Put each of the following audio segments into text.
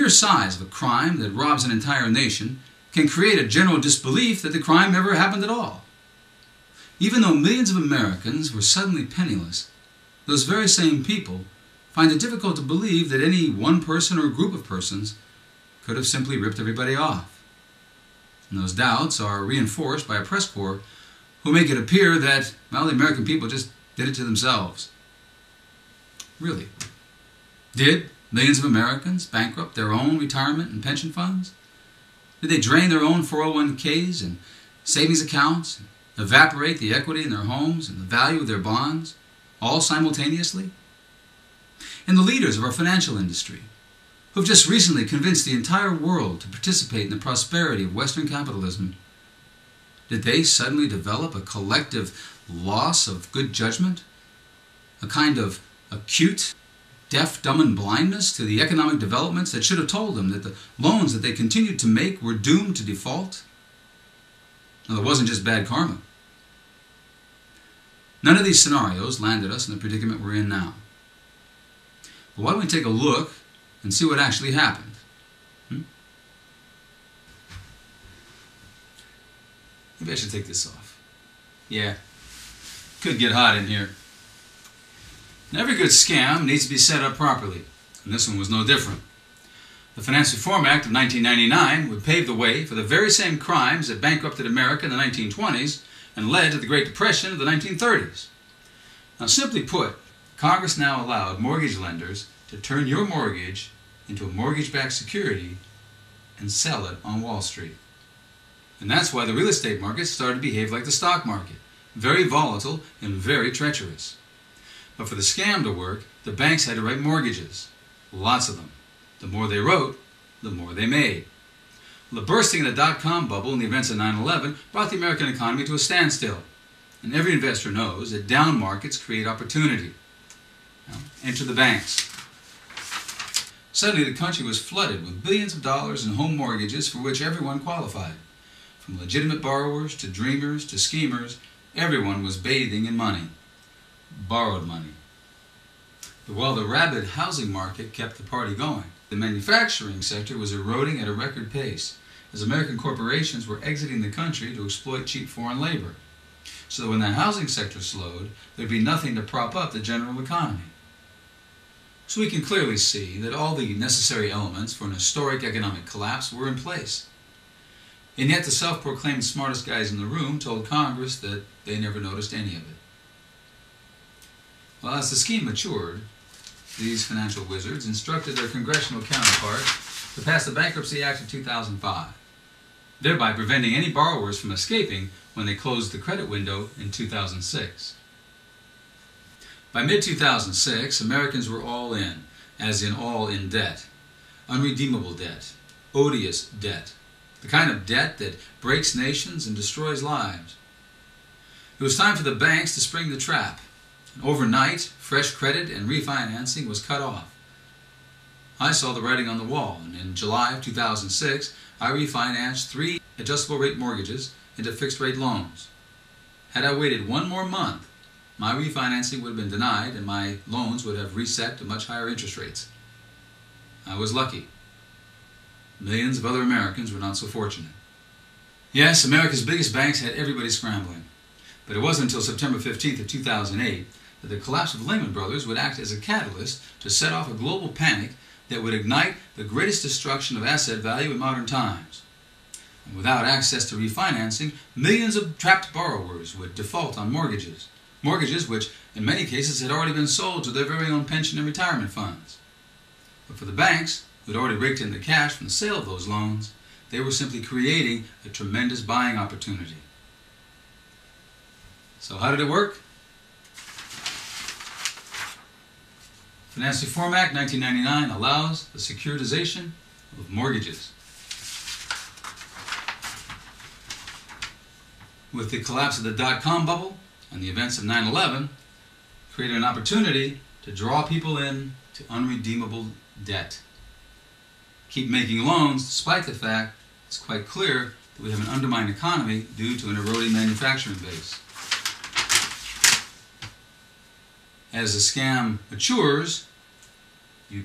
mere size of a crime that robs an entire nation can create a general disbelief that the crime ever happened at all. Even though millions of Americans were suddenly penniless, those very same people find it difficult to believe that any one person or group of persons could have simply ripped everybody off. And those doubts are reinforced by a press corps who make it appear that, well, the American people just did it to themselves. Really? Did millions of Americans bankrupt their own retirement and pension funds? Did they drain their own 401ks and savings accounts, and evaporate the equity in their homes and the value of their bonds, all simultaneously? And the leaders of our financial industry, who have just recently convinced the entire world to participate in the prosperity of Western capitalism, did they suddenly develop a collective loss of good judgment? A kind of acute, deaf, dumb, and blindness to the economic developments that should have told them that the loans that they continued to make were doomed to default? Now, it wasn't just bad karma. None of these scenarios landed us in the predicament we're in now. But why don't we take a look and see what actually happened? Maybe I should take this off. Yeah, could get hot in here. And every good scam needs to be set up properly, and this one was no different. The Finance Reform Act of 1999 would pave the way for the very same crimes that bankrupted America in the 1920s and led to the Great Depression of the 1930s. Now, simply put, Congress now allowed mortgage lenders to turn your mortgage into a mortgage-backed security and sell it on Wall Street. And that's why the real estate market started to behave like the stock market, very volatile and very treacherous. But for the scam to work, the banks had to write mortgages, lots of them. The more they wrote, the more they made. Well, the bursting of the dot-com bubble and the events of 9/11 brought the American economy to a standstill. And every investor knows that down markets create opportunity. Now, enter the banks. Suddenly, the country was flooded with billions of dollars in home mortgages for which everyone qualified. From legitimate borrowers to dreamers to schemers, everyone was bathing in money. Borrowed money. But while the rabid housing market kept the party going, the manufacturing sector was eroding at a record pace, as American corporations were exiting the country to exploit cheap foreign labor. So that when the housing sector slowed, there'd be nothing to prop up the general economy. So we can clearly see that all the necessary elements for an historic economic collapse were in place. And yet the self-proclaimed smartest guys in the room told Congress that they never noticed any of it. Well, as the scheme matured, these financial wizards instructed their congressional counterparts to pass the Bankruptcy Act of 2005, thereby preventing any borrowers from escaping when they closed the credit window in 2006. By mid-2006, Americans were all in, as in all in debt. Unredeemable debt, odious debt, the kind of debt that breaks nations and destroys lives. It was time for the banks to spring the trap. And overnight, fresh credit and refinancing was cut off. I saw the writing on the wall, and in July of 2006, I refinanced 3 adjustable rate mortgages into fixed rate loans. Had I waited one more month, my refinancing would have been denied and my loans would have reset to much higher interest rates. I was lucky. Millions of other Americans were not so fortunate. Yes, America's biggest banks had everybody scrambling. But it wasn't until September 15th of 2008 that the collapse of Lehman Brothers would act as a catalyst to set off a global panic that would ignite the greatest destruction of asset value in modern times. And without access to refinancing, millions of trapped borrowers would default on mortgages. Mortgages which, in many cases, had already been sold to their very own pension and retirement funds. But for the banks, who had already raked in the cash from the sale of those loans, they were simply creating a tremendous buying opportunity. So how did it work? Finance Reform Act 1999 allows the securitization of mortgages. With the collapse of the dot-com bubble and the events of 9/11, created an opportunity to draw people in to unredeemable debt. Keep making loans despite the fact it's quite clear that we have an undermined economy due to an eroding manufacturing base. As the scam matures, you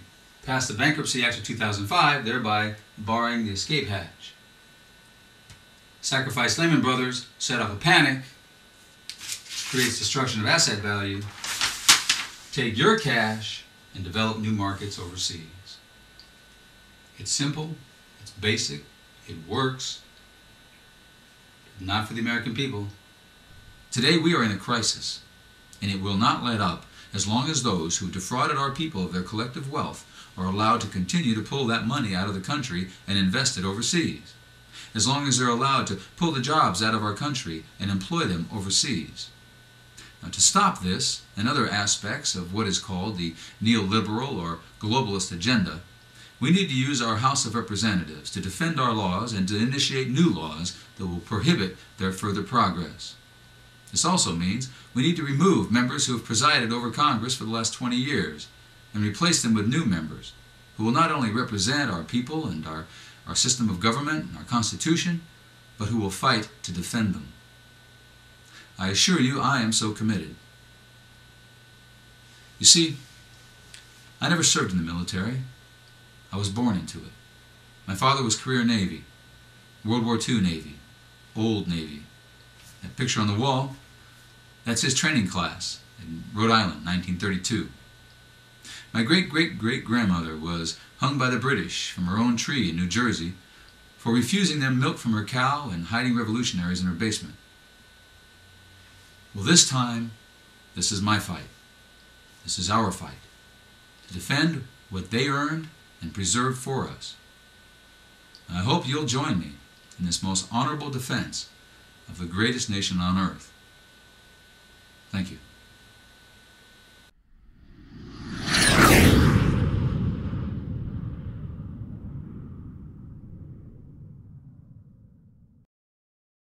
passed the Bankruptcy Act of 2005, thereby barring the escape hatch. Sacrifice Lehman Brothers set off a panic, creates destruction of asset value. Take your cash and develop new markets overseas. It's simple, it's basic, it works. Not for the American people. Today we are in a crisis, and it will not let up as long as those who defrauded our people of their collective wealth are allowed to continue to pull that money out of the country and invest it overseas. As long as they're allowed to pull the jobs out of our country and employ them overseas. Now, to stop this and other aspects of what is called the neoliberal or globalist agenda, we need to use our House of Representatives to defend our laws and to initiate new laws that will prohibit their further progress. This also means we need to remove members who have presided over Congress for the last 20 years and replace them with new members who will not only represent our people and our system of government and our Constitution, but who will fight to defend them. I assure you I am so committed. You see, I never served in the military. I was born into it. My father was career Navy, World War II Navy, Old Navy. That picture on the wall, that's his training class in Rhode Island, 1932. My great-great-great-grandmother was hung by the British from her own tree in New Jersey for refusing them milk from her cow and hiding revolutionaries in her basement. Well, this time, this is my fight. This is our fight. To defend what they earned and preserved for us. And I hope you'll join me in this most honorable defense of the greatest nation on earth. Thank you.